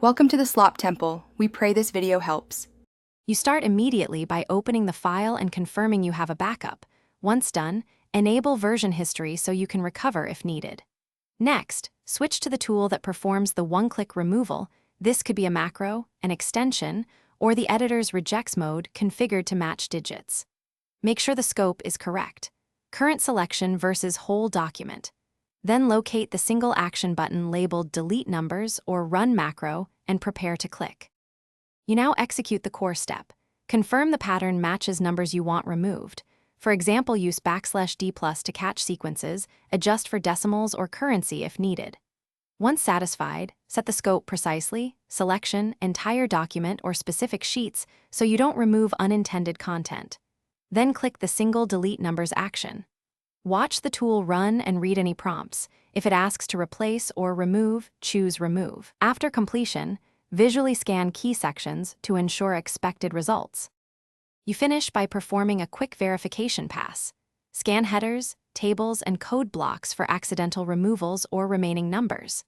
Welcome to the Slop Temple. We pray this video helps. You start immediately by opening the file and confirming you have a backup. Once done, enable version history so you can recover if needed. Next, switch to the tool that performs the one-click removal. This could be a macro, an extension, or the editor's rejects mode configured to match digits. Make sure the scope is correct. Current selection versus whole document. Then locate the single action button labeled Delete Numbers or Run Macro and prepare to click. You now execute the core step. Confirm the pattern matches numbers you want removed. For example, use \D+ to catch sequences, adjust for decimals or currency if needed. Once satisfied, set the scope precisely, selection, entire document or specific sheets so you don't remove unintended content. Then click the single Delete Numbers action. Watch the tool run and read any prompts. If it asks to replace or remove, choose Remove. After completion, visually scan key sections to ensure expected results. You finish by performing a quick verification pass. Scan headers, tables, and code blocks for accidental removals or remaining numbers.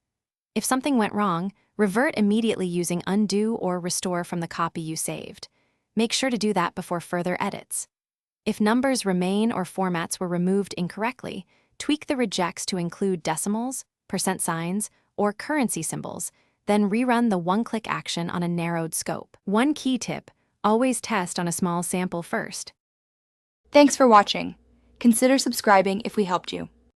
If something went wrong, revert immediately using undo or restore from the copy you saved. Make sure to do that before further edits. If numbers remain or formats were removed incorrectly, tweak the rejects to include decimals, %signs, or currency symbols, then rerun the one-click action on a narrowed scope. One key tip: always test on a small sample first. Thanks for watching. Consider subscribing if we helped you.